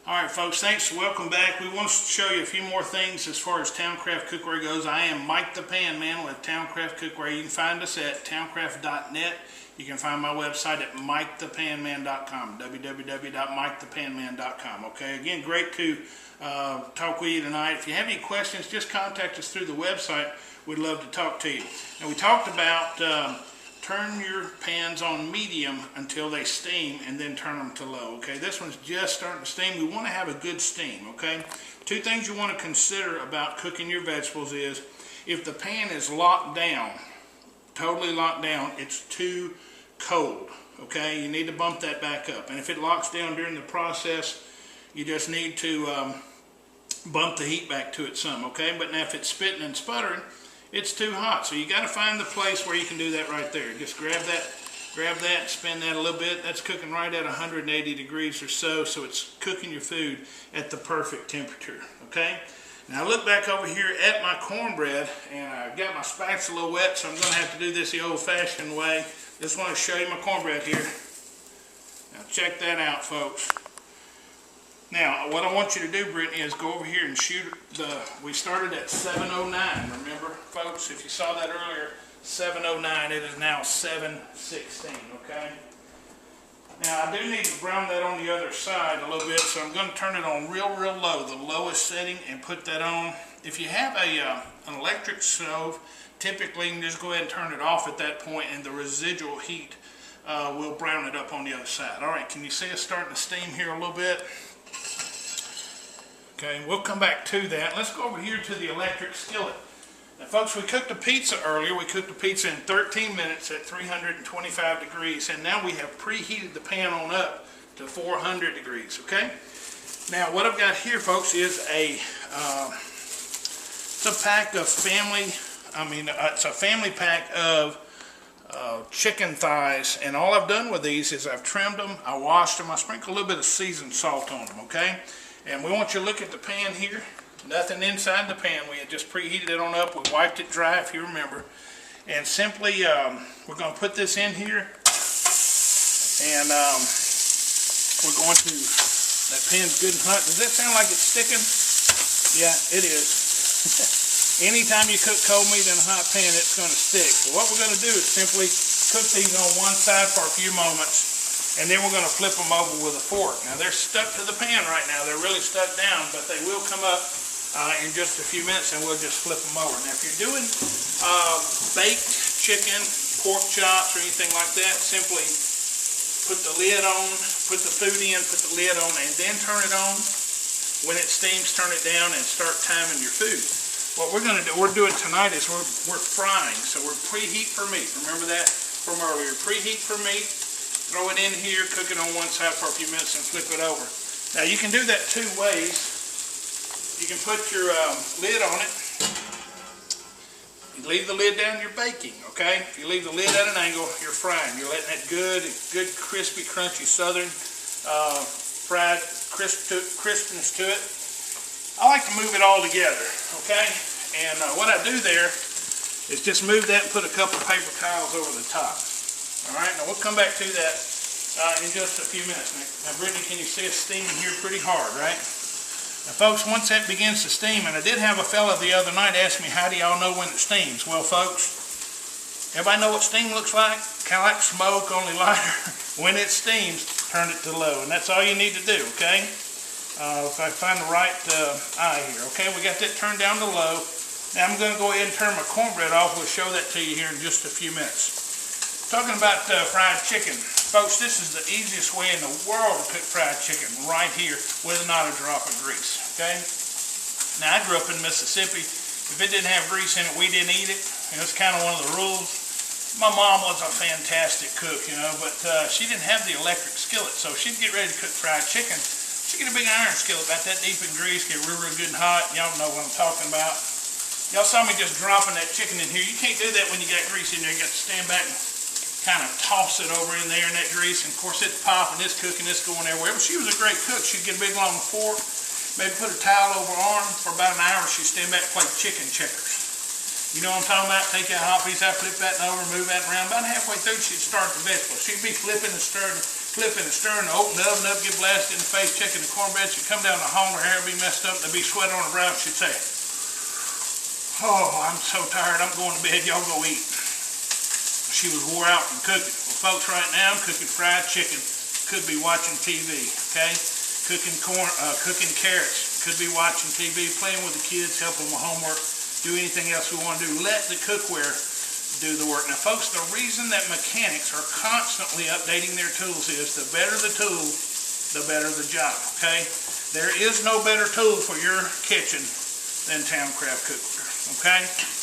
Alright folks, thanks, welcome back. We want to show you a few more things as far as Towncraft Cookware goes. I am Mike the Pan Man with Towncraft Cookware. You can find us at towncraft.net. You can find my website at mikethepanman.com, www.mikethepanman.com. Okay, again, great to talk with you tonight. If you have any questions, just contact us through the website. We'd love to talk to you. Now, we talked about turn your pans on medium until they steam and then turn them to low. Okay, this one's just starting to steam. We want to have a good steam. Okay, two things you want to consider about cooking your vegetables is if the pan is locked down, totally locked down, it's too cold. Okay, you need to bump that back up, and if it locks down during the process, you just need to bump the heat back to it some. Okay, but now if it's spitting and sputtering, it's too hot. So you got to find the place where you can do that right there. Just grab that, spin that a little bit. That's cooking right at 180 degrees or so, so it's cooking your food at the perfect temperature. Okay? Now look back over here at my cornbread, and I've got my spatula wet, so I'm going to have to do this the old-fashioned way. Just want to show you my cornbread here. Now check that out, folks. Now, what I want you to do, Brittany, is go over here and shoot we started at 7:09, remember, folks? If you saw that earlier, 7:09, it is now 7:16, okay? Now, I do need to brown that on the other side a little bit, so I'm going to turn it on real low, the lowest setting, and put that on. If you have an electric stove, typically you can just go ahead and turn it off at that point, and the residual heat will brown it up on the other side. All right, can you see us starting to steam here a little bit? Okay, we'll come back to that. Let's go over here to the electric skillet. Now, folks, we cooked a pizza earlier. We cooked the pizza in 13 minutes at 325 degrees, and now we have preheated the pan on up to 400 degrees, okay? Now, what I've got here, folks, is it's a pack of it's a family pack of chicken thighs, and all I've done with these is I've trimmed them, I washed them, I sprinkled a little bit of seasoned salt on them, okay? And we want you to look at the pan here. Nothing inside the pan. We had just preheated it on up. We wiped it dry, if you remember. And simply, we're going to put this in here. And we're going to, that pan's good and hot. Does that sound like it's sticking? Yeah, it is. Anytime you cook cold meat in a hot pan, it's going to stick. So what we're going to do is simply cook these on one side for a few moments. And then we're going to flip them over with a fork. Now they're stuck to the pan right now. They're really stuck down, but they will come up in just a few minutes, and we'll just flip them over. Now if you're doing baked chicken, pork chops, or anything like that, simply put the lid on, put the food in, put the lid on, and then turn it on. When it steams, turn it down and start timing your food. What we're going to do, we're doing tonight is we're frying. So we're preheat for meat. Remember that from earlier. Preheat for meat. Throw it in here, cook it on one side for a few minutes, and flip it over. Now you can do that two ways. You can put your lid on it. You leave the lid down, you're baking, okay? If you leave the lid at an angle, you're frying. You're letting that good crispy, crunchy southern fried crispness to it. I like to move it all together, okay? And what I do there is just move that and put a couple of paper towels over the top. Alright, now we'll come back to that in just a few minutes. Now, Brittany, can you see us steaming here pretty hard, right? Now, folks, once that begins to steam, and I did have a fella the other night ask me, how do y'all know when it steams? Well, folks, everybody know what steam looks like? Kind of like smoke, only lighter. When it steams, turn it to low, and that's all you need to do, okay? If I find the right eye here, okay? We got that turned down to low. Now, I'm going to go ahead and turn my cornbread off. We'll show that to you here in just a few minutes. Talking about fried chicken, folks, this is the easiest way in the world to cook fried chicken, right here, with not a drop of grease, okay? Now, I grew up in Mississippi. If it didn't have grease in it, we didn't eat it. It's kind of one of the rules. My mom was a fantastic cook, you know, but she didn't have the electric skillet, so she'd get ready to cook fried chicken. She'd get a big iron skillet about that deep in grease, get real good and hot. Y'all know what I'm talking about. Y'all saw me just dropping that chicken in here. You can't do that when you got grease in there. You got to stand back and kind of toss it over in there in that grease, and of course it's popping, it's cooking, it's going everywhere. But she was a great cook. She'd get a big long fork, maybe put a towel over her arm. For about an hour she'd stand back and play chicken checkers. You know what I'm talking about? Take that hot piece out, flip that over, move that around. About halfway through she'd start the vegetables. She'd be flipping and stirring flipping and stirring to open the oven up, get blasted in the face, checking the cornbread. She'd come down the hall, her hair would be messed up, there'd be sweat on her brow. She'd say, "Oh, I'm so tired, I'm going to bed, y'all go eat." She was wore out from cooking. Well, folks, right now I'm cooking fried chicken. Could be watching TV, okay? Cooking cooking carrots. Could be watching TV, playing with the kids, helping with homework, do anything else we want to do. Let the cookware do the work. Now, folks, the reason that mechanics are constantly updating their tools is the better the tool, the better the job, okay? There is no better tool for your kitchen than Towncraft cookware, okay?